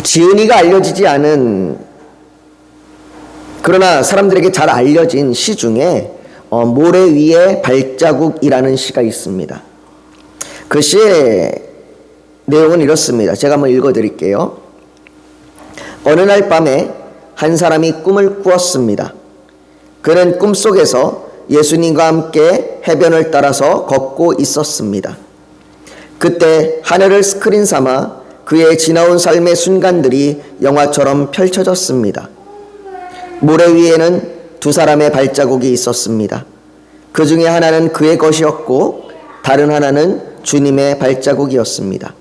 지은이가 알려지지 않은, 그러나 사람들에게 잘 알려진 시 중에 모래 위에 발자국이라는 시가 있습니다. 그 시의 내용은 이렇습니다. 제가 한번 읽어드릴게요. 어느 날 밤에 한 사람이 꿈을 꾸었습니다. 그는 꿈속에서 예수님과 함께 해변을 따라서 걷고 있었습니다. 그때 하늘을 스크린 삼아 그의 지나온 삶의 순간들이 영화처럼 펼쳐졌습니다. 모래 위에는 두 사람의 발자국이 있었습니다. 그 중에 하나는 그의 것이었고 다른 하나는 주님의 발자국이었습니다.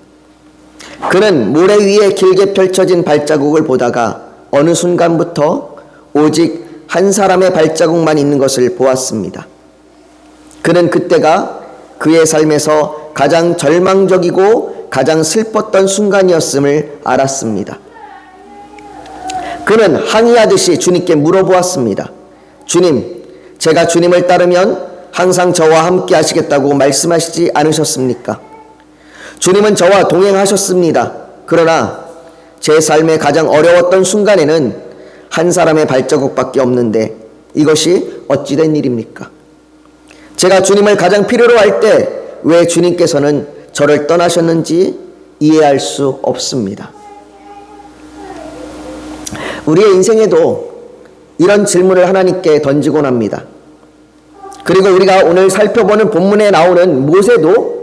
그는 모래 위에 길게 펼쳐진 발자국을 보다가 어느 순간부터 오직 한 사람의 발자국만 있는 것을 보았습니다. 그는 그때가 그의 삶에서 가장 절망적이고 가장 슬펐던 순간이었음을 알았습니다. 그는 항의하듯이 주님께 물어보았습니다. 주님, 제가 주님을 따르면 항상 저와 함께 하시겠다고 말씀하시지 않으셨습니까? 주님은 저와 동행하셨습니다. 그러나 제 삶의 가장 어려웠던 순간에는 한 사람의 발자국밖에 없는데 이것이 어찌된 일입니까? 제가 주님을 가장 필요로 할 때 왜 주님께서는 저를 떠나셨는지 이해할 수 없습니다. 우리의 인생에도 이런 질문을 하나님께 던지곤 합니다. 그리고 우리가 오늘 살펴보는 본문에 나오는 모세도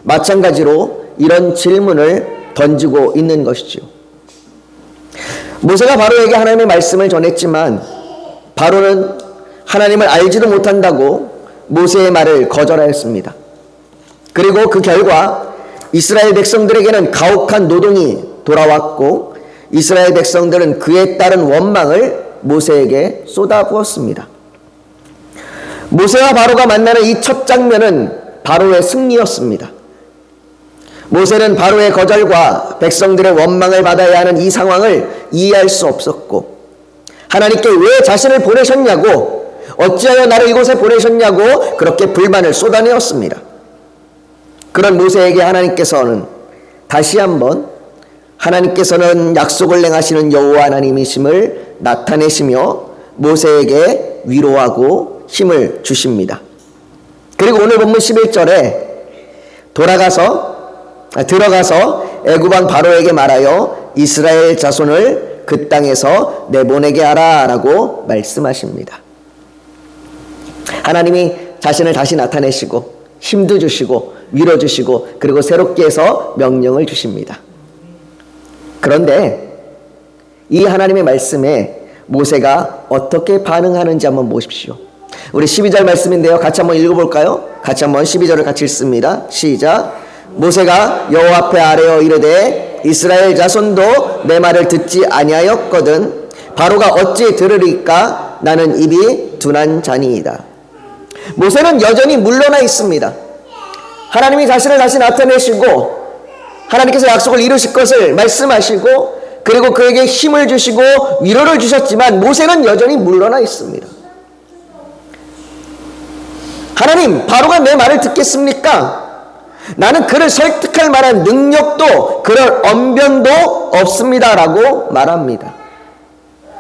마찬가지로 이런 질문을 던지고 있는 것이죠. 모세가 바로에게 하나님의 말씀을 전했지만 바로는 하나님을 알지도 못한다고 모세의 말을 거절하였습니다. 그리고 그 결과 이스라엘 백성들에게는 가혹한 노동이 돌아왔고 이스라엘 백성들은 그에 따른 원망을 모세에게 쏟아부었습니다. 모세와 바로가 만나는 이 첫 장면은 바로의 승리였습니다. 모세는 바로의 거절과 백성들의 원망을 받아야 하는 이 상황을 이해할 수 없었고 하나님께 왜 자신을 보내셨냐고 어찌하여 나를 이곳에 보내셨냐고 그렇게 불만을 쏟아내었습니다. 그런 모세에게 하나님께서는 다시 한번 하나님께서는 약속을 행하시는 여호와 하나님이심을 나타내시며 모세에게 위로하고 힘을 주십니다. 그리고 오늘 본문 11절에 들어가서 애굽 왕 바로에게 말하여 이스라엘 자손을 그 땅에서 내보내게 하라 라고 말씀하십니다. 하나님이 자신을 다시 나타내시고 힘도 주시고 위로 주시고 그리고 새롭게 해서 명령을 주십니다. 그런데 이 하나님의 말씀에 모세가 어떻게 반응하는지 한번 보십시오. 우리 12절 말씀인데요. 같이 한번 읽어볼까요? 같이 한번 12절을 같이 읽습니다. 시작. 모세가 여호와 앞에 아뢰어 이르되 이스라엘 자손도 내 말을 듣지 아니하였거든 바로가 어찌 들으리까 나는 입이 둔한 자니이다. 모세는 여전히 물러나 있습니다. 하나님이 자신을 다시 나타내시고 하나님께서 약속을 이루실 것을 말씀하시고 그리고 그에게 힘을 주시고 위로를 주셨지만 모세는 여전히 물러나 있습니다. 하나님, 바로가 내 말을 듣겠습니까? 나는 그를 설득할 만한 능력도 그럴 언변도 없습니다 라고 말합니다.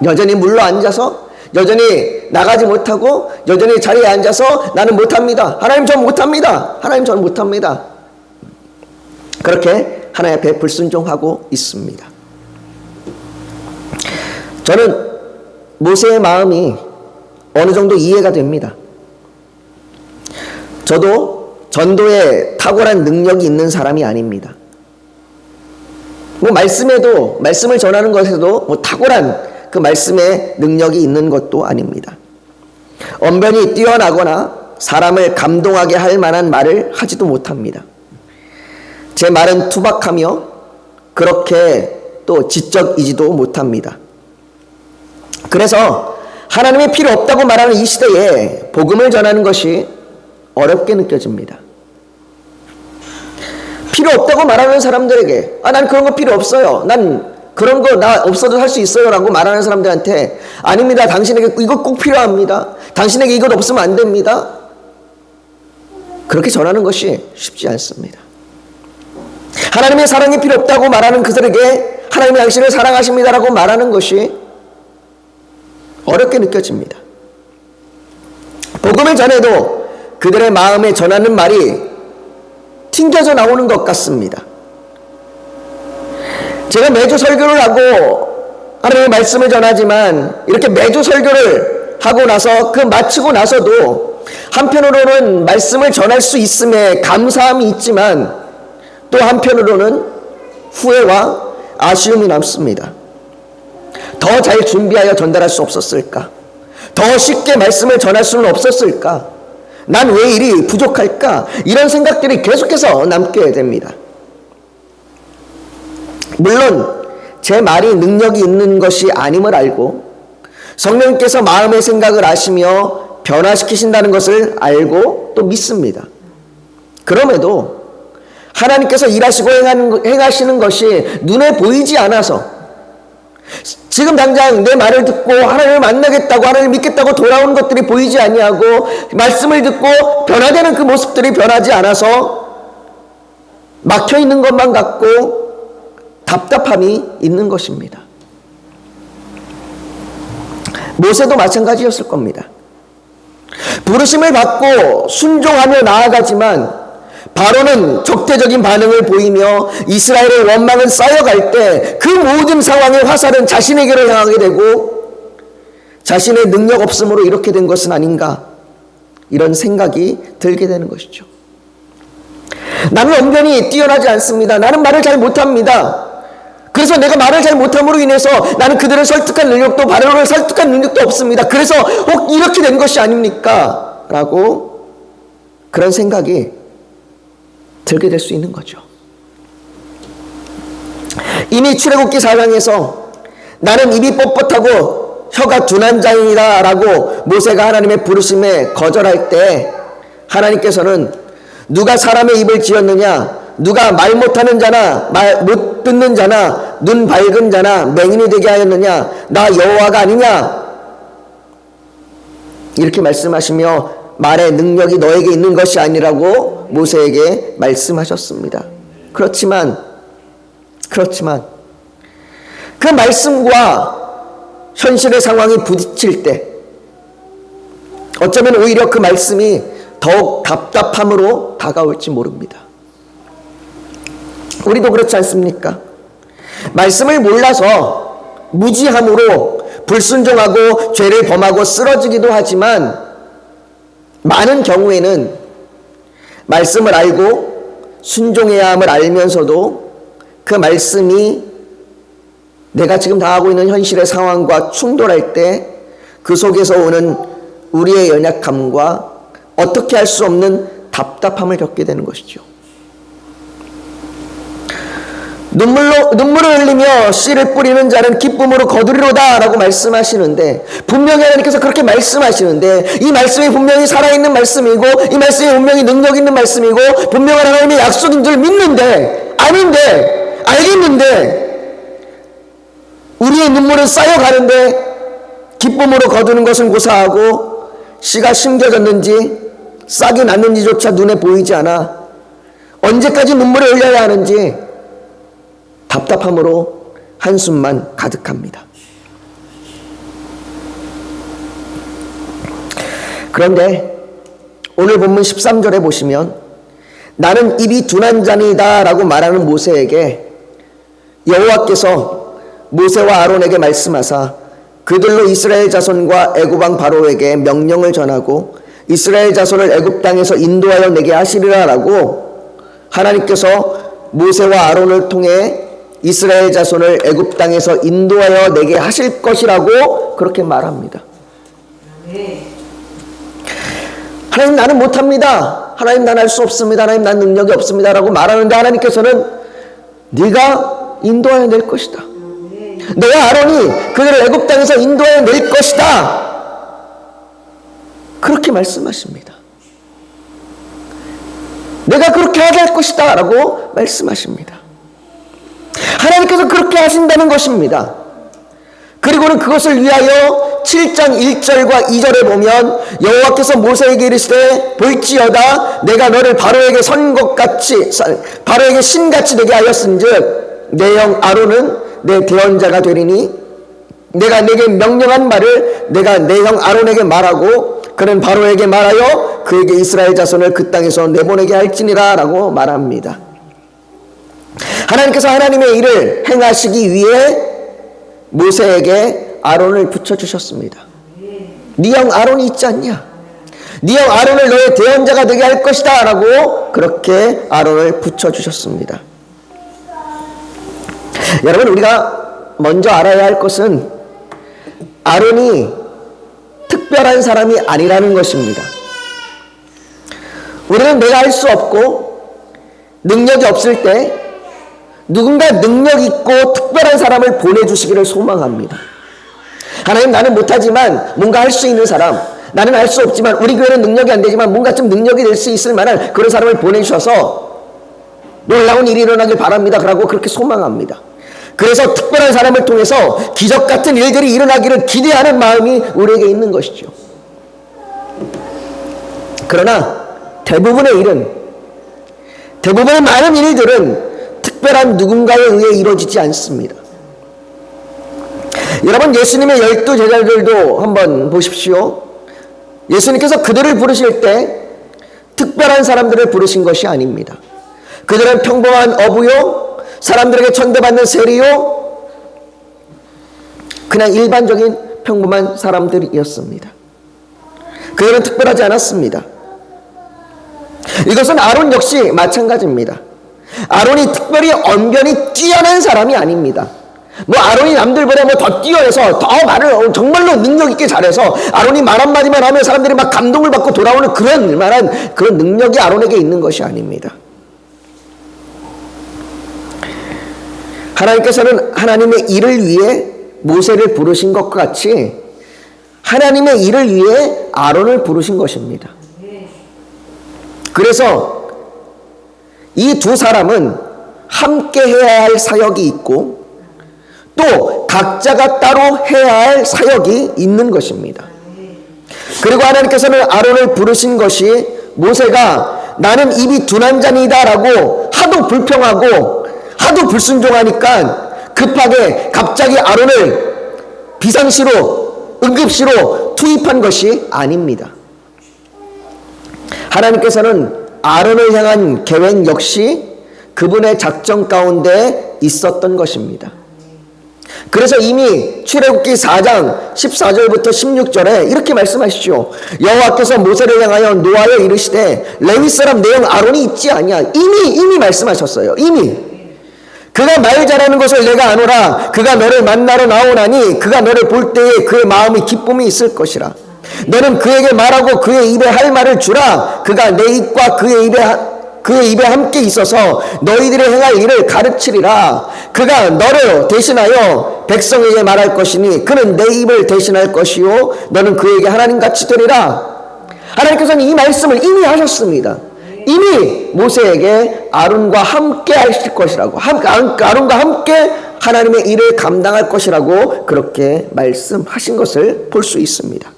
여전히 물러 앉아서 여전히 나가지 못하고 여전히 자리에 앉아서 나는 못합니다. 하나님 전 못합니다. 하나님 전 못합니다. 그렇게 하나님 앞에 불순종하고 있습니다. 저는 모세의 마음이 어느 정도 이해가 됩니다. 저도 전도에 탁월한 능력이 있는 사람이 아닙니다. 말씀을 전하는 것에도 탁월한 그 말씀의 능력이 있는 것도 아닙니다. 언변이 뛰어나거나 사람을 감동하게 할 만한 말을 하지도 못합니다. 제 말은 투박하며 그렇게 또 지적이지도 못합니다. 그래서 하나님의 필요 없다고 말하는 이 시대에 복음을 전하는 것이 어렵게 느껴집니다. 필요 없다고 말하는 사람들에게 난 그런 거 필요 없어요. 난 그런 거 나 없어도 할 수 있어요 라고 말하는 사람들한테 아닙니다. 당신에게 이거 꼭 필요합니다. 당신에게 이것 없으면 안 됩니다. 그렇게 전하는 것이 쉽지 않습니다. 하나님의 사랑이 필요 없다고 말하는 그들에게 하나님이 당신을 사랑하십니다라고 말하는 것이 어렵게 느껴집니다. 복음을 전해도 그들의 마음에 전하는 말이 튕겨져 나오는 것 같습니다. 제가 매주 설교를 하고 하나님의 말씀을 전하지만 이렇게 매주 설교를 하고 나서 마치고 나서도 한편으로는 말씀을 전할 수 있음에 감사함이 있지만 또 한편으로는 후회와 아쉬움이 남습니다. 더 잘 준비하여 전달할 수 없었을까? 더 쉽게 말씀을 전할 수는 없었을까? 난 왜 이리 부족할까? 이런 생각들이 계속해서 남게 됩니다. 물론 제 말이 능력이 있는 것이 아님을 알고 성령께서 마음의 생각을 아시며 변화시키신다는 것을 알고 또 믿습니다. 그럼에도 하나님께서 일하시고 행하시는 것이 눈에 보이지 않아서 지금 당장 내 말을 듣고 하나님을 만나겠다고 하나님을 믿겠다고 돌아오는 것들이 보이지 아니하고 말씀을 듣고 변화되는 그 모습들이 변하지 않아서 막혀있는 것만 같고 답답함이 있는 것입니다. 모세도 마찬가지였을 겁니다. 부르심을 받고 순종하며 나아가지만 바로는 적대적인 반응을 보이며 이스라엘의 원망은 쌓여갈 때 그 모든 상황의 화살은 자신에게로 향하게 되고 자신의 능력 없음으로 이렇게 된 것은 아닌가 이런 생각이 들게 되는 것이죠. 나는 언변이 뛰어나지 않습니다. 나는 말을 잘 못합니다. 그래서 내가 말을 잘 못함으로 인해서 나는 그들을 설득할 능력도 바로를 설득할 능력도 없습니다. 그래서 혹 이렇게 된 것이 아닙니까? 라고 그런 생각이 들게 될 수 있는 거죠. 이미 출애굽기 4장에서 나는 입이 뻣뻣하고 혀가 둔한 자이다 라고 모세가 하나님의 부르심에 거절할 때 하나님께서는 누가 사람의 입을 지었느냐, 누가 말 못하는 자나 말 못 듣는 자나 눈 밝은 자나 맹인이 되게 하였느냐, 나 여호와가 아니냐 이렇게 말씀하시며 말의 능력이 너에게 있는 것이 아니라고 모세에게 말씀하셨습니다. 그렇지만 그 말씀과 현실의 상황이 부딪힐 때 어쩌면 오히려 그 말씀이 더욱 답답함으로 다가올지 모릅니다. 우리도 그렇지 않습니까? 말씀을 몰라서 무지함으로 불순종하고 죄를 범하고 쓰러지기도 하지만 많은 경우에는 말씀을 알고 순종해야 함을 알면서도 그 말씀이 내가 지금 당하고 있는 현실의 상황과 충돌할 때 그 속에서 오는 우리의 연약함과 어떻게 할 수 없는 답답함을 겪게 되는 것이죠. 눈물을 흘리며 씨를 뿌리는 자는 기쁨으로 거두리로다 라고 말씀하시는데 분명히 하나님께서 그렇게 말씀하시는데 이 말씀이 분명히 살아있는 말씀이고 이 말씀이 분명히 능력 있는 말씀이고 분명한 하나님의 약속인 줄 믿는데 아닌데 알겠는데 우리의 눈물은 쌓여가는데 기쁨으로 거두는 것은 고사하고 씨가 심겨졌는지 싹이 났는지조차 눈에 보이지 않아 언제까지 눈물을 흘려야 하는지 답답함으로 한숨만 가득합니다. 그런데 오늘 본문 13절에 보시면 나는 입이 둔한 자니다 라고 말하는 모세에게 여호와께서 모세와 아론에게 말씀하사 그들로 이스라엘 자손과 애굽 왕 바로에게 명령을 전하고 이스라엘 자손을 애굽 땅에서 인도하여 내게 하시리라 라고 하나님께서 모세와 아론을 통해 이스라엘 자손을 애굽 땅에서 인도하여 내게 하실 것이라고 그렇게 말합니다. 하나님 나는 못합니다. 하나님 난 할 수 없습니다. 하나님 난 능력이 없습니다. 라고 말하는데 하나님께서는 네가 인도하여 낼 것이다. 너와 아론이 그들을 애굽 땅에서 인도하여 낼 것이다. 그렇게 말씀하십니다. 내가 그렇게 하게 할 것이다 라고 말씀하십니다. 하나님께서 그렇게 하신다는 것입니다. 그리고는 그것을 위하여 7장 1절과 2절에 보면 여호와께서 모세에게 이르시되 볼지어다 내가 너를 바로에게 선 것 같이 바로에게 신같이 되게 하였은즉 내 형 아론은 내 대언자가 되리니 내가 내게 명령한 말을 내가 내 형 아론에게 말하고 그는 바로에게 말하여 그에게 이스라엘 자손을 그 땅에서 내보내게 할지니라 라고 말합니다. 하나님께서 하나님의 일을 행하시기 위해 모세에게 아론을 붙여주셨습니다. 네 형 아론이 있지 않냐? 네 형 아론을 너의 대언자가 되게 할 것이다 라고 그렇게 아론을 붙여주셨습니다. 여러분, 우리가 먼저 알아야 할 것은 아론이 특별한 사람이 아니라는 것입니다. 우리는 내가 할 수 없고 능력이 없을 때 누군가 능력 있고 특별한 사람을 보내주시기를 소망합니다. 하나님, 나는 못하지만 뭔가 할 수 있는 사람, 나는 할 수 없지만 우리 교회는 능력이 안 되지만 뭔가 좀 능력이 될 수 있을 만한 그런 사람을 보내주셔서 놀라운 일이 일어나길 바랍니다. 그러고 그렇게 소망합니다. 그래서 특별한 사람을 통해서 기적 같은 일들이 일어나기를 기대하는 마음이 우리에게 있는 것이죠. 그러나 대부분의 많은 일들은 특별한 누군가에 의해 이루어지지 않습니다. 여러분, 예수님의 12 제자들도 한번 보십시오. 예수님께서 그들을 부르실 때 특별한 사람들을 부르신 것이 아닙니다. 그들은 평범한 어부요, 사람들에게 천대받는 세리요, 그냥 일반적인 평범한 사람들이었습니다. 그들은 특별하지 않았습니다. 이것은 아론 역시 마찬가지입니다. 아론이 특별히 언변이 뛰어난 사람이 아닙니다. 아론이 남들보다 더 뛰어나서 더 말을 정말로 능력 있게 잘해서 아론이 말 한마디만 하면 사람들이 막 감동을 받고 돌아오는 그런 능력이 아론에게 있는 것이 아닙니다. 하나님께서는 하나님의 일을 위해 모세를 부르신 것과 같이 하나님의 일을 위해 아론을 부르신 것입니다. 그래서 이 두 사람은 함께 해야 할 사역이 있고 또 각자가 따로 해야 할 사역이 있는 것입니다. 그리고 하나님께서는 아론을 부르신 것이 모세가 나는 입이 둔한 자니다 라고 하도 불평하고 하도 불순종하니까 급하게 갑자기 아론을 비상시로 응급시로 투입한 것이 아닙니다. 하나님께서는 아론을 향한 계획 역시 그분의 작정 가운데 있었던 것입니다. 그래서 이미 출애굽기 4장 14절부터 16절에 이렇게 말씀하시죠. 여호와께서 모세를 향하여 노하여 이르시되 레위 사람 내 형 아론이 있지 아니냐. 이미 말씀하셨어요. 이미 그가 말 잘하는 것을 내가 아노라. 그가 너를 만나러 나오나니 그가 너를 볼 때에 그의 마음이 기쁨이 있을 것이라. 너는 그에게 말하고 그의 입에 할 말을 주라. 그가 내 입과 그의 입에 함께 있어서 너희들이 행할 일을 가르치리라. 그가 너를 대신하여 백성에게 말할 것이니 그는 내 입을 대신할 것이요 너는 그에게 하나님같이 되리라. 하나님께서는 이 말씀을 이미 하셨습니다. 이미 모세에게 아론과 함께 하실 것이라고, 아론과 함께 하나님의 일을 감당할 것이라고 그렇게 말씀하신 것을 볼 수 있습니다.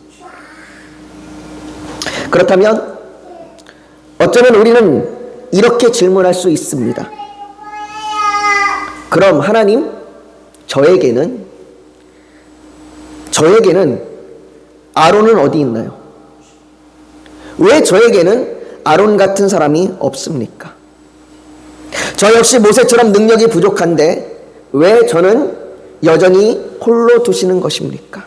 그렇다면 어쩌면 우리는 이렇게 질문할 수 있습니다. 그럼 하나님, 저에게는 아론은 어디 있나요? 왜 저에게는 아론 같은 사람이 없습니까? 저 역시 모세처럼 능력이 부족한데 왜 저는 여전히 홀로 두시는 것입니까?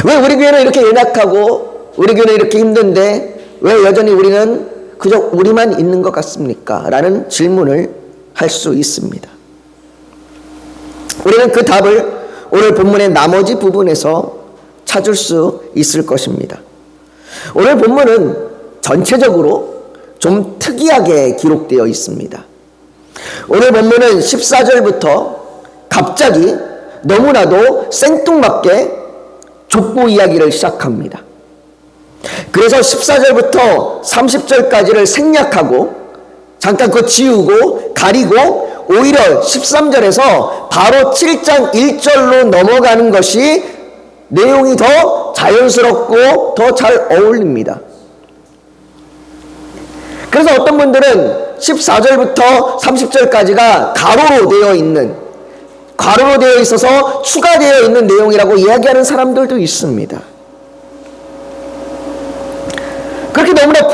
왜 우리 교회는 이렇게 연약하고 우리 교회는 이렇게 힘든데 왜 여전히 우리는 그저 우리만 있는 것 같습니까? 라는 질문을 할 수 있습니다. 우리는 그 답을 오늘 본문의 나머지 부분에서 찾을 수 있을 것입니다. 오늘 본문은 전체적으로 좀 특이하게 기록되어 있습니다. 오늘 본문은 14절부터 갑자기 너무나도 생뚱맞게 족보 이야기를 시작합니다. 그래서 14절부터 30절까지를 생략하고 잠깐 그거 지우고 가리고 오히려 13절에서 바로 7장 1절로 넘어가는 것이 내용이 더 자연스럽고 더 잘 어울립니다. 그래서 어떤 분들은 14절부터 30절까지가 가로로 되어 있어서 추가되어 있는 내용이라고 이야기하는 사람들도 있습니다. 그렇게 너무나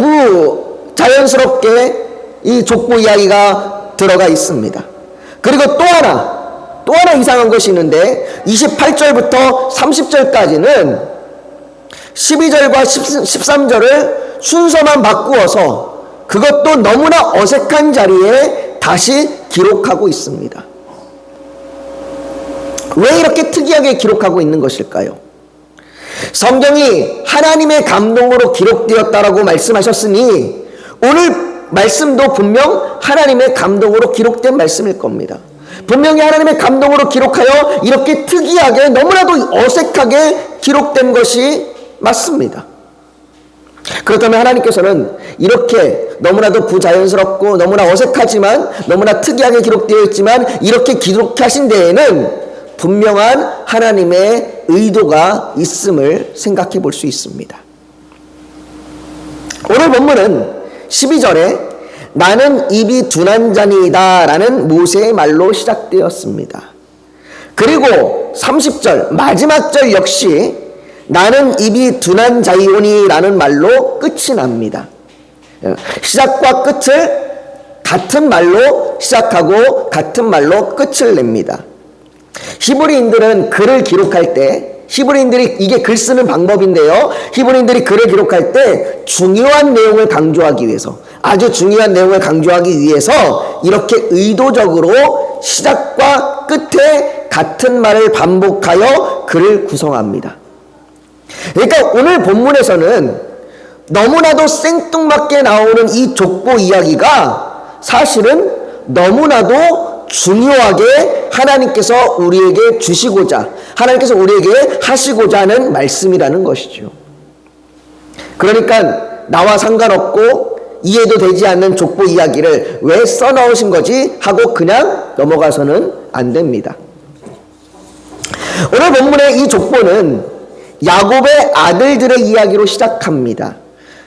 부자연스럽게 이 족보 이야기가 들어가 있습니다. 그리고 또 하나 이상한 것이 있는데 28절부터 30절까지는 12절과 13절을 순서만 바꾸어서 그것도 너무나 어색한 자리에 다시 기록하고 있습니다. 왜 이렇게 특이하게 기록하고 있는 것일까요? 성경이 하나님의 감동으로 기록되었다라고 말씀하셨으니 오늘 말씀도 분명 하나님의 감동으로 기록된 말씀일 겁니다. 분명히 하나님의 감동으로 기록하여 이렇게 특이하게 너무나도 어색하게 기록된 것이 맞습니다. 그렇다면 하나님께서는 이렇게 너무나도 부자연스럽고 너무나 어색하지만 너무나 특이하게 기록되어 있지만 이렇게 기록하신 데에는 분명한 하나님의 의도가 있음을 생각해 볼 수 있습니다. 오늘 본문은 12절에 나는 입이 둔한 자니이다 라는 모세의 말로 시작되었습니다. 그리고 30절 마지막 절 역시 나는 입이 둔한 자이오니 라는 말로 끝이 납니다. 시작과 끝을 같은 말로 시작하고 같은 말로 끝을 냅니다. 히브리인들은 글을 기록할 때 히브리인들이 이게 글 쓰는 방법인데요. 히브리인들이 글을 기록할 때 중요한 내용을 강조하기 위해서 아주 중요한 내용을 강조하기 위해서 이렇게 의도적으로 시작과 끝에 같은 말을 반복하여 글을 구성합니다. 그러니까 오늘 본문에서는 너무나도 생뚱맞게 나오는 이 족보 이야기가 사실은 너무나도 중요하게 하나님께서 우리에게 주시고자 하나님께서 우리에게 하시고자 하는 말씀이라는 것이죠. 그러니까 나와 상관없고 이해도 되지 않는 족보 이야기를 왜 써넣으신 거지 하고 그냥 넘어가서는 안 됩니다. 오늘 본문의 이 족보는 야곱의 아들들의 이야기로 시작합니다.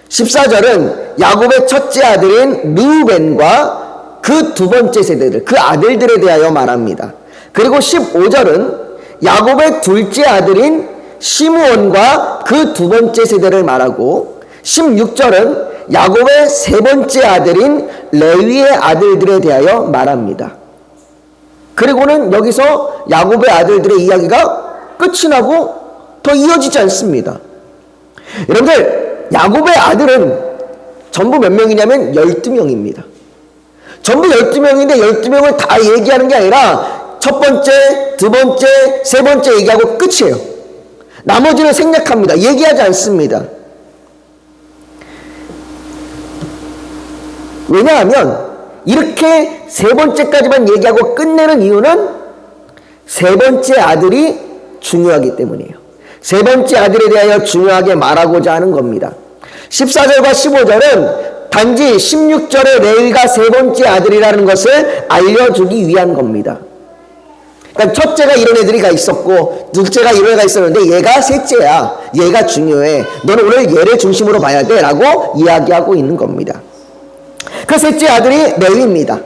14절은 야곱의 첫째 아들인 르우벤과 그 두 번째 세대들, 그 아들들에 대하여 말합니다. 그리고 15절은 야곱의 둘째 아들인 시므온과 그 두 번째 세대를 말하고 16절은 야곱의 세 번째 아들인 레위의 아들들에 대하여 말합니다. 그리고는 여기서 야곱의 아들들의 이야기가 끝이 나고 더 이어지지 않습니다. 여러분들, 야곱의 아들은 전부 몇 명이냐면 12명입니다. 전부 12명인데 12명을 다 얘기하는 게 아니라 첫 번째, 두 번째, 세 번째 얘기하고 끝이에요. 나머지는 생략합니다. 얘기하지 않습니다. 왜냐하면 이렇게 세 번째까지만 얘기하고 끝내는 이유는 세 번째 아들이 중요하기 때문이에요. 세 번째 아들에 대하여 중요하게 말하고자 하는 겁니다. 14절과 15절은 단지 16절에 레위가 세 번째 아들이라는 것을 알려주기 위한 겁니다. 그러니까 첫째가 이런 애들이 있었고 둘째가 이런 애가 있었는데 얘가 셋째야. 얘가 중요해. 너는 오늘 얘를 중심으로 봐야 돼 라고 이야기하고 있는 겁니다. 그 셋째 아들이 레위입니다.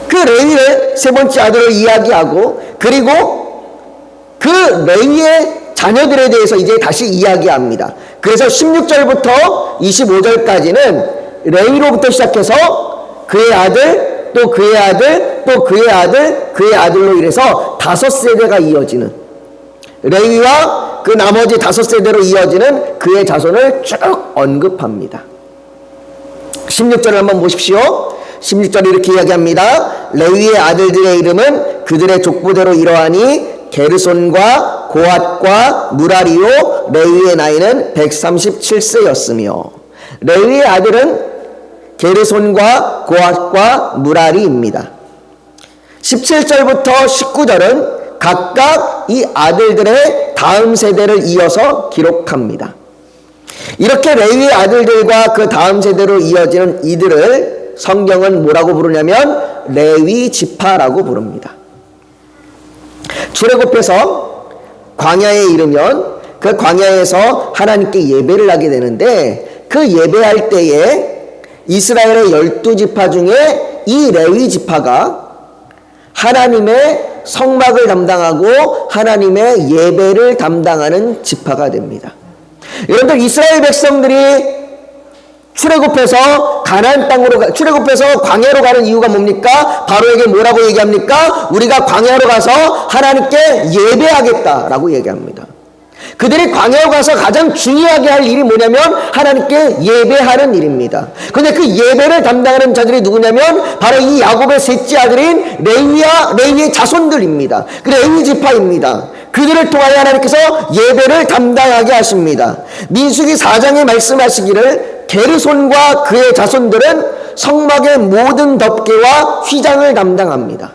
그 레위를 세 번째 아들을 이야기하고 그리고 그 레위의 자녀들에 대해서 이제 다시 이야기합니다. 그래서 16절부터 25절까지는 레위로부터 시작해서 그의 아들, 또 그의 아들, 또 그의 아들, 그의 아들로 이래서 5세대가 이어지는 레위와 그 나머지 5세대로 이어지는 그의 자손을 쭉 언급합니다. 16절을 한번 보십시오. 16절에 이렇게 이야기합니다. 레위의 아들들의 이름은 그들의 족보대로 이러하니 게르손과 고핫과 무라리요. 레위의 나이는 137세였으며 레위의 아들은 게르손과 고핫과 무라리입니다. 17절부터 19절은 각각 이 아들들의 다음 세대를 이어서 기록합니다. 이렇게 레위의 아들들과 그 다음 세대로 이어지는 이들을 성경은 뭐라고 부르냐면 레위 지파라고 부릅니다. 출애굽해서 광야에 이르면 그 광야에서 하나님께 예배를 하게 되는데 그 예배할 때에 이스라엘의 12지파 중에 이 레위 지파가 하나님의 성막을 담당하고 하나님의 예배를 담당하는 지파가 됩니다. 여러분들, 이스라엘 백성들이 출애굽해서 가나안 땅으로 출애굽해서 광야로 가는 이유가 뭡니까? 바로에게 뭐라고 얘기합니까? 우리가 광야로 가서 하나님께 예배하겠다라고 얘기합니다. 그들이 광야로 가서 가장 중요하게 할 일이 뭐냐면 하나님께 예배하는 일입니다. 그런데 그 예배를 담당하는 자들이 누구냐면 바로 이 야곱의 셋째 아들인 레위의 자손들입니다. 그 레위 지파입니다. 그들을 통하여 하나님께서 예배를 담당하게 하십니다. 민수기 4장에 말씀하시기를 게르손과 그의 자손들은 성막의 모든 덮개와 휘장을 담당합니다.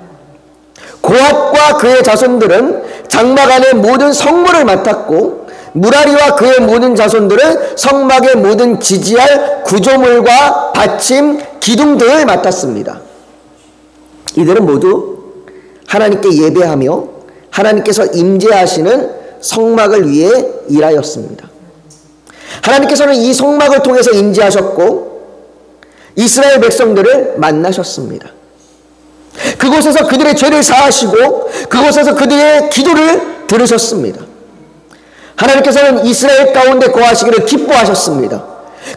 고핫과 그의 자손들은 장막 안의 모든 성물을 맡았고 무라리와 그의 모든 자손들은 성막의 모든 지지할 구조물과 받침, 기둥 등을 맡았습니다. 이들은 모두 하나님께 예배하며 하나님께서 임재하시는 성막을 위해 일하였습니다. 하나님께서는 이 성막을 통해서 임재하셨고 이스라엘 백성들을 만나셨습니다. 그곳에서 그들의 죄를 사하시고 그곳에서 그들의 기도를 들으셨습니다. 하나님께서는 이스라엘 가운데 거하시기를 기뻐하셨습니다.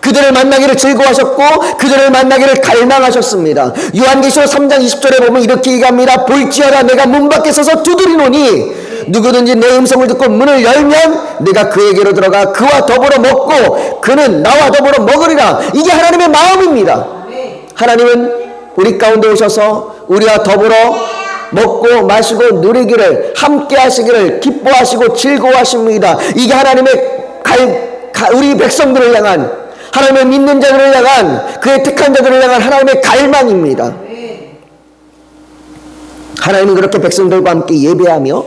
그들을 만나기를 즐거워하셨고 그들을 만나기를 갈망하셨습니다. 요한계시록 3장 20절에 보면 이렇게 얘기합니다. 볼지어다 내가 문 밖에 서서 두드리노니 누구든지 내 음성을 듣고 문을 열면 내가 그에게로 들어가 그와 더불어 먹고 그는 나와 더불어 먹으리라. 이게 하나님의 마음입니다. 하나님은 우리 가운데 오셔서 우리와 더불어 먹고 마시고 누리기를, 함께 하시기를 기뻐하시고 즐거워하십니다. 이게 하나님의 우리 백성들을 향한, 하나님의 믿는 자들을 향한, 그의 택한 자들을 향한 하나님의 갈망입니다. 하나님은 그렇게 백성들과 함께 예배하며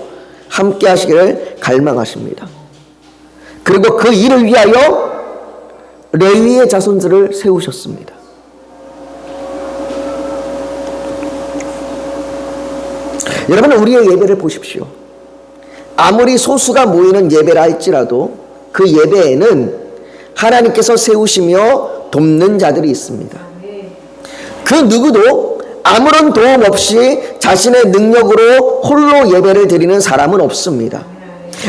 함께 하시기를 갈망하십니다. 그리고 그 일을 위하여 레위의 자손들을 세우셨습니다. 여러분, 우리의 예배를 보십시오. 아무리 소수가 모이는 예배라 할지라도 그 예배에는 하나님께서 세우시며 돕는 자들이 있습니다. 그 누구도 아무런 도움 없이 자신의 능력으로 홀로 예배를 드리는 사람은 없습니다.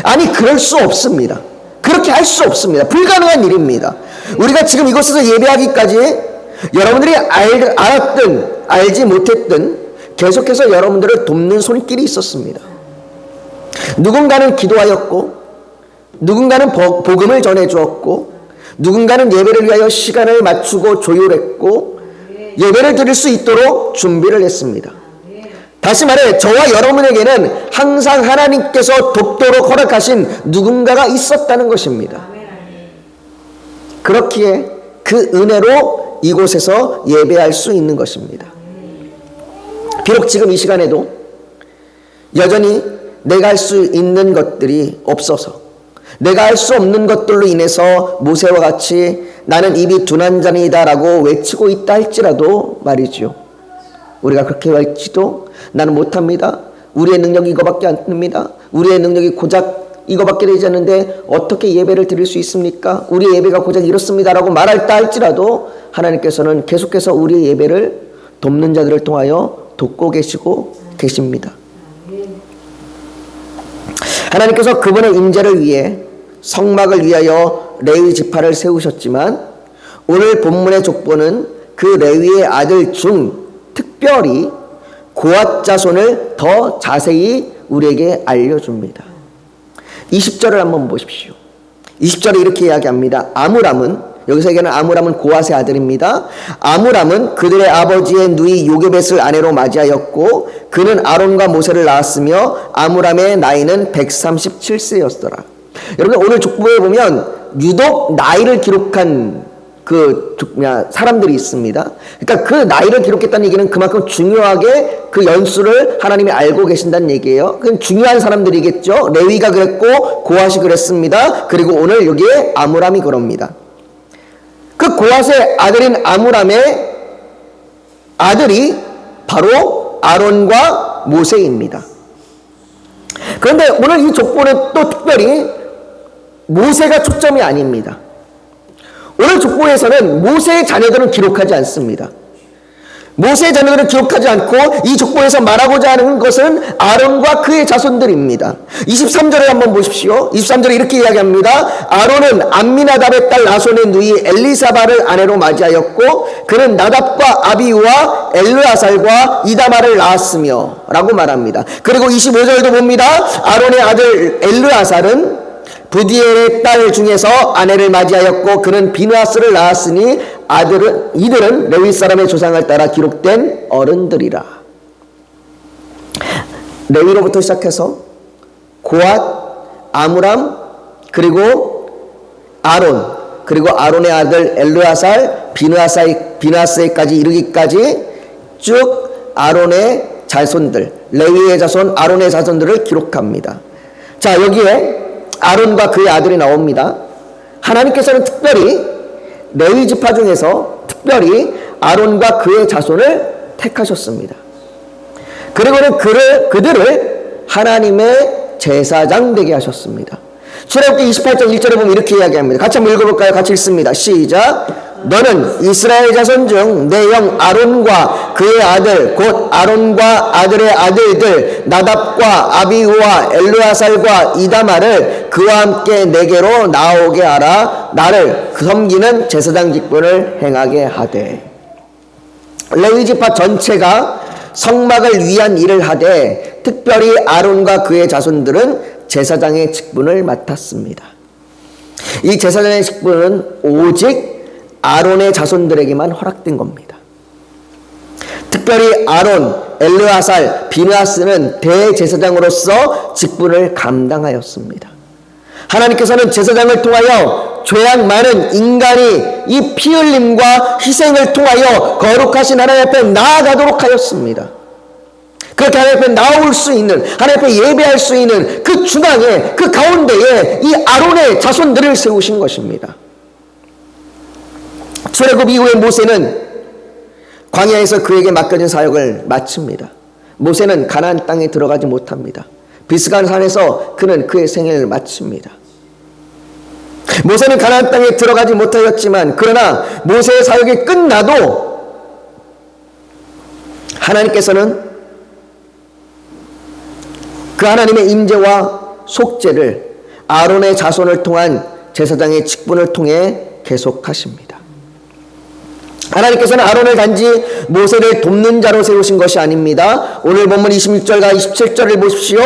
아니, 그럴 수 없습니다. 그렇게 할 수 없습니다. 불가능한 일입니다. 우리가 지금 이곳에서 예배하기까지 여러분들이 알았든 알지 못했든 계속해서 여러분들을 돕는 손길이 있었습니다. 누군가는 기도하였고, 누군가는 복음을 전해주었고, 누군가는 예배를 위하여 시간을 맞추고 조율했고, 예배를 드릴 수 있도록 준비를 했습니다. 다시 말해, 저와 여러분에게는 항상 하나님께서 돕도록 허락하신 누군가가 있었다는 것입니다. 그렇기에 그 은혜로 이곳에서 예배할 수 있는 것입니다. 비록 지금 이 시간에도 여전히 내가 할 수 있는 것들이 없어서, 내가 할 수 없는 것들로 인해서 모세와 같이 나는 입이 둔한 자이다 라고 외치고 있다 할지라도 말이죠. 우리가 그렇게 할지도 나는 못합니다. 우리의 능력이 이거밖에 안 됩니다. 우리의 능력이 고작 이거밖에 되지 않는데 어떻게 예배를 드릴 수 있습니까? 우리의 예배가 고작 이렇습니다 라고 말할다 할지라도 하나님께서는 계속해서 우리의 예배를 돕는 자들을 통하여 돕고 계십니다. 하나님께서 그분의 임재를 위해 성막을 위하여 레위 지파를 세우셨지만 오늘 본문의 족보는 그 레위의 아들 중 특별히 고핫 자손을 더 자세히 우리에게 알려줍니다. 20절을 한번 보십시오. 20절에 이렇게 이야기합니다. 아므람은, 여기서 얘기하는 아므람은 고핫의 아들입니다. 아므람은 그들의 아버지의 누이 요게벳을 아내로 맞이하였고 그는 아론과 모세를 낳았으며 아므람의 나이는 137세였더라. 여러분, 오늘 족보에 보면 유독 나이를 기록한 사람들이 있습니다. 그러니까 그 나이를 기록했다는 얘기는 그만큼 중요하게 그 연수를 하나님이 알고 계신다는 얘기예요. 그건 중요한 사람들이겠죠. 레위가 그랬고 고핫이 그랬습니다. 그리고 오늘 여기에 아므람이 그럽니다. 그 고핫의 아들인 아므람의 아들이 바로 아론과 모세입니다. 그런데 오늘 이 족보는 또 특별히 모세가 초점이 아닙니다. 오늘 족보에서는 모세의 자녀들은 기록하지 않습니다. 모세의 자녀들은 기록하지 않고 이 족보에서 말하고자 하는 것은 아론과 그의 자손들입니다. 23절에 한번 보십시오. 23절에 이렇게 이야기합니다. 아론은 암미나답의 딸 나손의 누이 엘리사바를 아내로 맞이하였고 그는 나답과 아비우와 엘르아살과 이다마를 낳았으며 라고 말합니다. 그리고 25절도 봅니다. 아론의 아들 엘르아살은 부디엘의 딸 중에서 아내를 맞이하였고 그는 비느하스를 낳았으니 이들은 레위 사람의 조상을 따라 기록된 어른들이라. 레위로부터 시작해서 고앗, 아므람, 그리고 아론, 그리고 아론의 아들 엘르아살, 비느하스에까지 이르기까지 쭉 아론의 자손들, 레위의 자손, 아론의 자손들을 기록합니다. 자, 여기에 아론과 그의 아들이 나옵니다. 하나님께서는 특별히 레위 지파 중에서 특별히 아론과 그의 자손을 택하셨습니다. 그리고는 그들을 하나님의 제사장 되게 하셨습니다. 출애굽기 28장 1절에 보면 이렇게 이야기합니다. 같이 한번 읽어볼까요? 같이 읽습니다. 시작. 너는 이스라엘 자손 중 내 형 아론과 그의 아들 곧 아론과 아들의 아들들 나답과 아비후와 엘르아살과 이다마를 그와 함께 내게로 나오게 하라. 나를 섬기는 제사장 직분을 행하게 하되. 레위 지파 전체가 성막을 위한 일을 하되 특별히 아론과 그의 자손들은 제사장의 직분을 맡았습니다. 이 제사장의 직분은 오직 아론의 자손들에게만 허락된 겁니다. 특별히 아론, 엘르아살, 비느하스는 대제사장으로서 직분을 감당하였습니다. 하나님께서는 제사장을 통하여 죄악 많은 인간이 이 피 흘림과 희생을 통하여 거룩하신 하나님 앞에 나아가도록 하였습니다. 그렇게 하나님 앞에 나올 수 있는, 하나님 앞에 예배할 수 있는 그 중앙에, 그 가운데에 이 아론의 자손들을 세우신 것입니다. 출애굽 이후에 모세는 광야에서 그에게 맡겨진 사역을 마칩니다. 모세는 가나안 땅에 들어가지 못합니다. 비스간 산에서 그는 그의 생애를 마칩니다. 모세는 가나안 땅에 들어가지 못하였지만 그러나 모세의 사역이 끝나도 하나님께서는 그 하나님의 임재와 속죄를 아론의 자손을 통한 제사장의 직분을 통해 계속하십니다. 하나님께서는 아론을 단지 모세를 돕는 자로 세우신 것이 아닙니다. 오늘 본문 26절과 27절을 보십시오.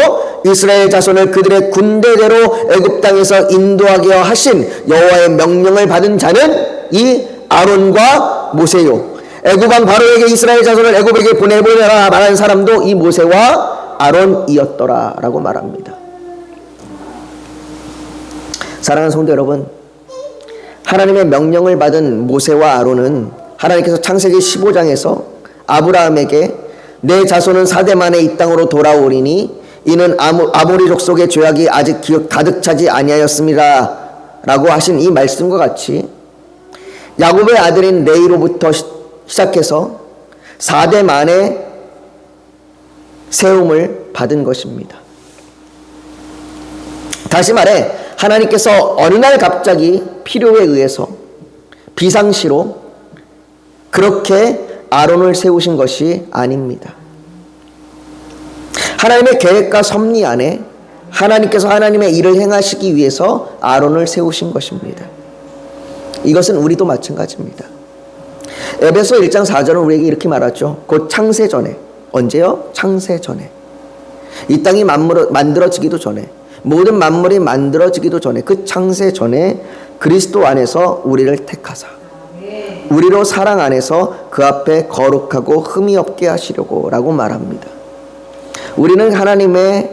이스라엘 자손을 그들의 군대대로 애굽 땅에서 인도하게 하신 여호와의 명령을 받은 자는 이 아론과 모세요. 애굽 왕 바로에게 이스라엘 자손을 애굽에게 보내보내라 말한 사람도 이 모세와 아론이었더라 라고 말합니다. 사랑하는 성도 여러분, 하나님의 명령을 받은 모세와 아론은 하나님께서 창세기 15장에서 아브라함에게 내 자손은 4대 만에 이 땅으로 돌아오리니 이는 아모리 족속의 죄악이 아직 가득 차지 아니하였습니다 라고 하신 이 말씀과 같이 야곱의 아들인 레이로부터 시작해서 4대 만에 세움을 받은 것입니다. 다시 말해 하나님께서 어느 날 갑자기 필요에 의해서 비상시로 그렇게 아론을 세우신 것이 아닙니다. 하나님의 계획과 섭리 안에 하나님께서 하나님의 일을 행하시기 위해서 아론을 세우신 것입니다. 이것은 우리도 마찬가지입니다. 에베소 1장 4절은 우리에게 이렇게 말하죠. 곧 창세 전에. 언제요? 창세 전에. 이 땅이 만들어지기도 전에, 모든 만물이 만들어지기도 전에, 그 창세 전에 그리스도 안에서 우리를 택하사 우리로 사랑 안에서 그 앞에 거룩하고 흠이 없게 하시려고 라고 말합니다. 우리는 하나님의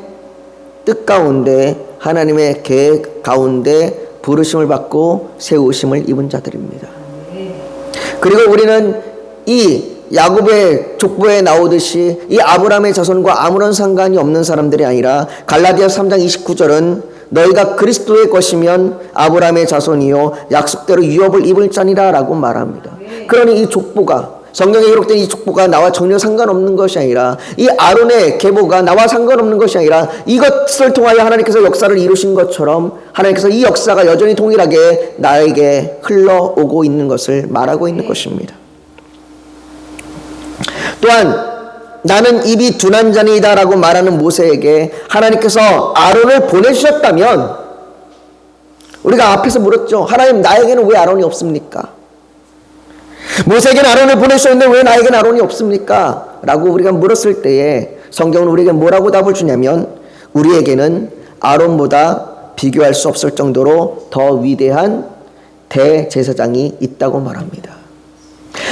뜻 가운데, 하나님의 계획 가운데 부르심을 받고 세우심을 입은 자들입니다. 그리고 우리는 이 야곱의 족보에 나오듯이 이 아브라함의 자손과 아무런 상관이 없는 사람들이 아니라 갈라디아서 3장 29절은 너희가 그리스도의 것이면 아브라함의 자손이요 약속대로 유업을 입을 자니라 라고 말합니다. 그러니 이 족보가 성경에 기록된 이 축복가 나와 전혀 상관없는 것이 아니라 이 아론의 계보가 나와 상관없는 것이 아니라 이것을 통하여 하나님께서 역사를 이루신 것처럼 하나님께서 이 역사가 여전히 동일하게 나에게 흘러오고 있는 것을 말하고 있는 것입니다. 또한 나는 입이 둔한 자니이다 라고 말하는 모세에게 하나님께서 아론을 보내주셨다면, 우리가 앞에서 물었죠. 하나님, 나에게는 왜 아론이 없습니까? 모세에게는 아론을 보내주셨는데 왜 나에게는 아론이 없습니까? 라고 우리가 물었을 때에 성경은 우리에게 뭐라고 답을 주냐면, 우리에게는 아론보다 비교할 수 없을 정도로 더 위대한 대제사장이 있다고 말합니다.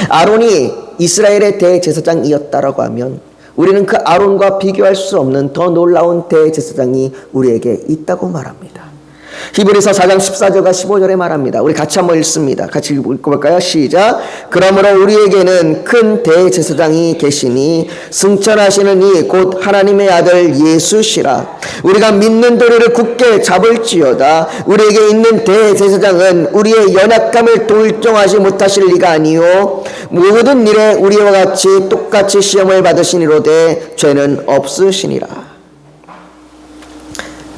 아론이 이스라엘의 대제사장이었다라고 하면 우리는 그 아론과 비교할 수 없는 더 놀라운 대제사장이 우리에게 있다고 말합니다. 히브리서 4장 14절과 15절에 말합니다. 우리 같이 한번 읽습니다. 같이 읽어볼까요? 시작. 그러므로 우리에게는 큰 대제사장이 계시니 승천하시는 이 곧 하나님의 아들 예수시라. 우리가 믿는 도리를 굳게 잡을지어다. 우리에게 있는 대제사장은 우리의 연약함을 돌정하지 못하실 리가 아니요 모든 일에 우리와 같이 똑같이 시험을 받으시니로되 죄는 없으시니라.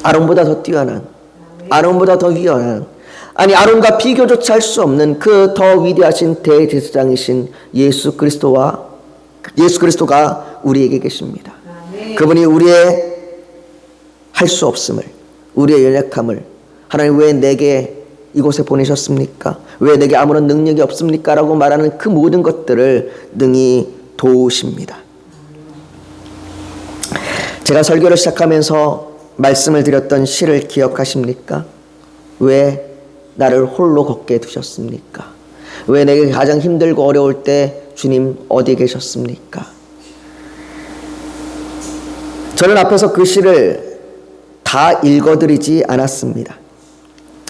아론보다 더 뛰어난, 아론보다 더 위대한, 아니 아론과 비교조차 할 수 없는 그 더 위대하신 대제사장이신 예수 그리스도가 우리에게 계십니다. 그분이 우리의 할 수 없음을, 우리의 연약함을, 하나님 왜 내게 이곳에 보내셨습니까? 왜 내게 아무런 능력이 없습니까? 라고 말하는 그 모든 것들을 능히 도우십니다. 제가 설교를 시작하면서 말씀을 드렸던 시를 기억하십니까? 왜 나를 홀로 걷게 두셨습니까? 왜 내게 가장 힘들고 어려울 때 주님 어디 계셨습니까? 저는 앞에서 그 시를 다 읽어드리지 않았습니다.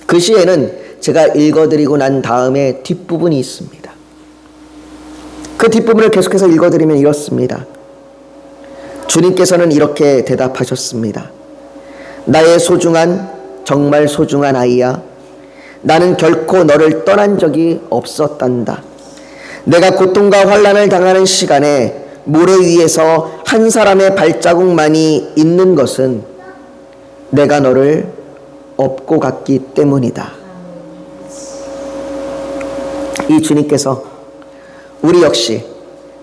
그 시에는 제가 읽어드리고 난 다음에 뒷부분이 있습니다. 그 뒷부분을 계속해서 읽어드리면 이렇습니다. 주님께서는 이렇게 대답하셨습니다. 나의 소중한, 정말 소중한 아이야, 나는 결코 너를 떠난 적이 없었단다. 내가 고통과 환난을 당하는 시간에 모래 위에서 한 사람의 발자국만이 있는 것은 내가 너를 업고 갔기 때문이다. 이 주님께서 우리 역시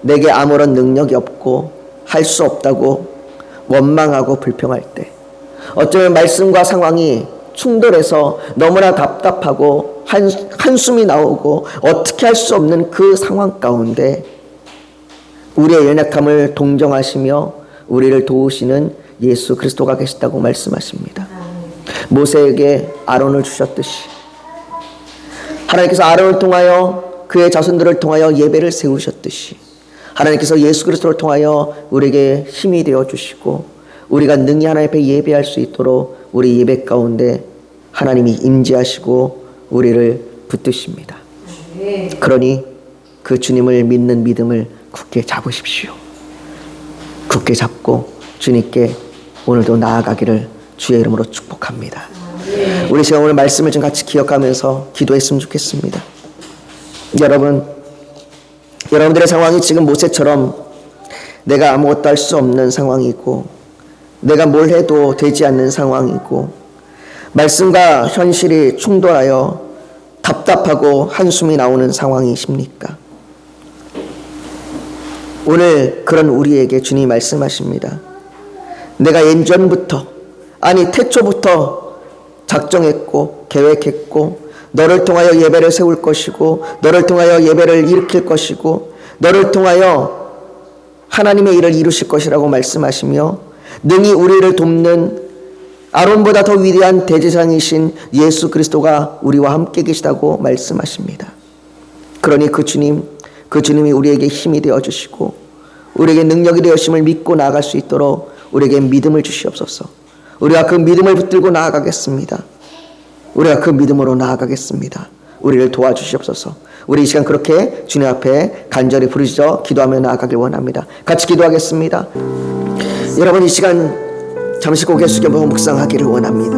내게 아무런 능력이 없고 할 수 없다고 원망하고 불평할 때, 어쩌면 말씀과 상황이 충돌해서 너무나 답답하고 한숨이 나오고 어떻게 할 수 없는 그 상황 가운데 우리의 연약함을 동정하시며 우리를 도우시는 예수 그리스도가 계시다고 말씀하십니다. 모세에게 아론을 주셨듯이 하나님께서 아론을 통하여 그의 자손들을 통하여 예배를 세우셨듯이 하나님께서 예수 그리스도를 통하여 우리에게 힘이 되어 주시고 우리가 능히 하나님 앞에 예배할 수 있도록 우리 예배 가운데 하나님이 임재하시고 우리를 붙드십니다. 그러니 그 주님을 믿는 믿음을 굳게 잡으십시오. 굳게 잡고 주님께 오늘도 나아가기를 주의 이름으로 축복합니다. 우리 시간 오늘 말씀을 좀 같이 기억하면서 기도했으면 좋겠습니다. 여러분들의 상황이 지금 모세처럼 내가 아무것도 할 수 없는 상황이고 내가 뭘 해도 되지 않는 상황이고 말씀과 현실이 충돌하여 답답하고 한숨이 나오는 상황이십니까? 오늘 그런 우리에게 주님이 말씀하십니다. 내가 예전부터, 아니 태초부터 작정했고 계획했고 너를 통하여 예배를 세울 것이고 너를 통하여 예배를 일으킬 것이고 너를 통하여 하나님의 일을 이루실 것이라고 말씀하시며 능히 우리를 돕는 아론보다 더 위대한 대제사장이신 예수 그리스도가 우리와 함께 계시다고 말씀하십니다. 그러니 그 주님이 우리에게 힘이 되어주시고 우리에게 능력이 되어심을 믿고 나아갈 수 있도록 우리에게 믿음을 주시옵소서. 우리가 그 믿음을 붙들고 나아가겠습니다. 우리가 그 믿음으로 나아가겠습니다. 우리를 도와주시옵소서. 우리 이 시간 그렇게 주님 앞에 간절히 부르짖어 기도하며 나아가길 원합니다. 같이 기도하겠습니다. 여러분 이 시간 잠시 고개 숙여보고 묵상하기를 원합니다.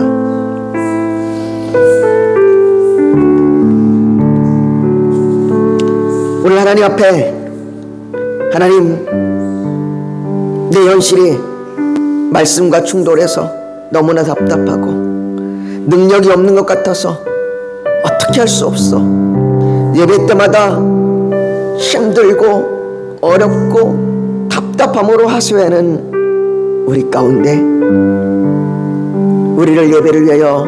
오늘 하나님 앞에 하나님, 내 현실이 말씀과 충돌해서 너무나 답답하고 능력이 없는 것 같아서 어떻게 할 수 없어. 예배 때마다 힘들고 어렵고 답답함으로 하소연하는 우리 가운데 우리를 예배를 위하여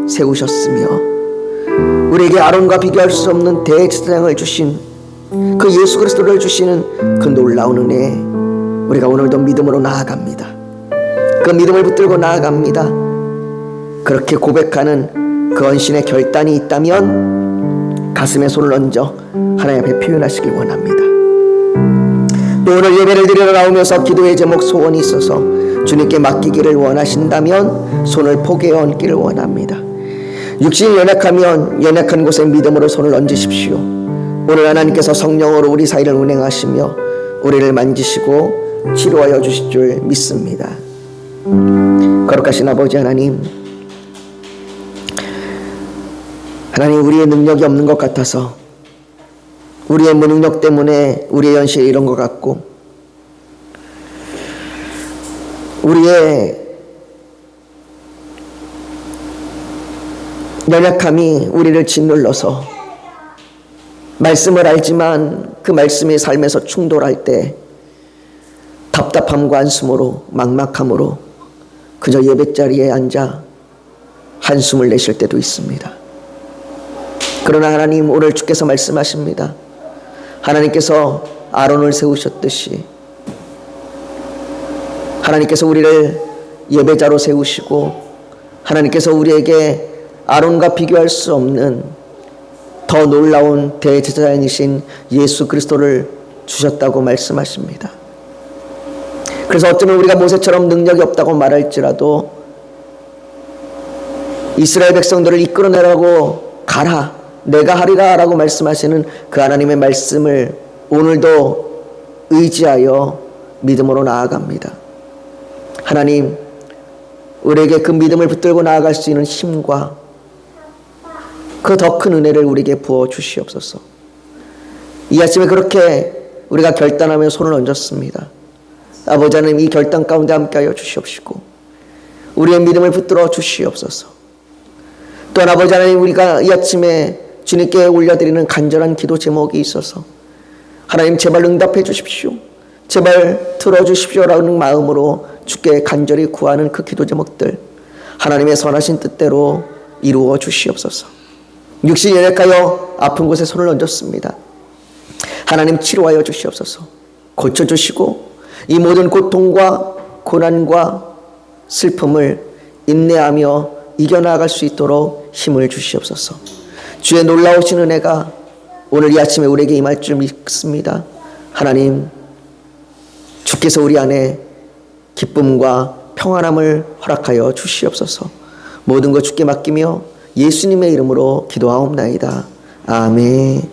세우셨으며 우리에게 아론과 비교할 수 없는 대제사장을 주신 그 예수 그리스도를 주시는 그 놀라운 은혜에 우리가 오늘도 믿음으로 나아갑니다. 그 믿음을 붙들고 나아갑니다. 그렇게 고백하는 그 헌신의 결단이 있다면 가슴에 손을 얹어 하나님 앞에 표현하시길 원합니다. 또 오늘 예배를 드리러 나오면서 기도의 제목 소원이 있어서 주님께 맡기기를 원하신다면 손을 포개어 얹기를 원합니다. 육신이 연약하면 연약한 곳에 믿음으로 손을 얹으십시오. 오늘 하나님께서 성령으로 우리 사이를 운행하시며 우리를 만지시고 치료하여 주실 줄 믿습니다. 거룩하신 아버지 하나님, 우리의 능력이 없는 것 같아서 우리의 무능력 때문에 우리의 현실이 이런 것 같고 우리의 연약함이 우리를 짓눌러서 말씀을 알지만 그 말씀이 삶에서 충돌할 때 답답함과 한숨으로 막막함으로 그저 예배자리에 앉아 한숨을 내쉴 때도 있습니다. 그러나 하나님, 오늘 주께서 말씀하십니다. 하나님께서 아론을 세우셨듯이 하나님께서 우리를 예배자로 세우시고 하나님께서 우리에게 아론과 비교할 수 없는 더 놀라운 대제사장이신 예수 그리스도를 주셨다고 말씀하십니다. 그래서 어쩌면 우리가 모세처럼 능력이 없다고 말할지라도 이스라엘 백성들을 이끌어내라고 가라, 내가 하리라 라고 말씀하시는 그 하나님의 말씀을 오늘도 의지하여 믿음으로 나아갑니다. 하나님, 우리에게 그 믿음을 붙들고 나아갈 수 있는 힘과 그 더 큰 은혜를 우리에게 부어 주시옵소서. 이 아침에 그렇게 우리가 결단하며 손을 얹었습니다. 아버지 하나님, 이 결단 가운데 함께하여 주시옵시고 우리의 믿음을 붙들어 주시옵소서. 또한 아버지 하나님, 우리가 이 아침에 주님께 올려드리는 간절한 기도 제목이 있어서 하나님 제발 응답해 주십시오, 제발 들어주십시오라는 마음으로 주께 간절히 구하는 그 기도 제목들 하나님의 선하신 뜻대로 이루어 주시옵소서. 육신이 연약하여 아픈 곳에 손을 얹었습니다. 하나님 치료하여 주시옵소서. 고쳐주시고 이 모든 고통과 고난과 슬픔을 인내하며 이겨나갈 수 있도록 힘을 주시옵소서. 주의 놀라우신 은혜가 오늘 이 아침에 우리에게 임할 줄 믿습니다. 하나님, 주께서 우리 안에 기쁨과 평안함을 허락하여 주시옵소서. 모든 것 주께 맡기며 예수님의 이름으로 기도하옵나이다. 아멘.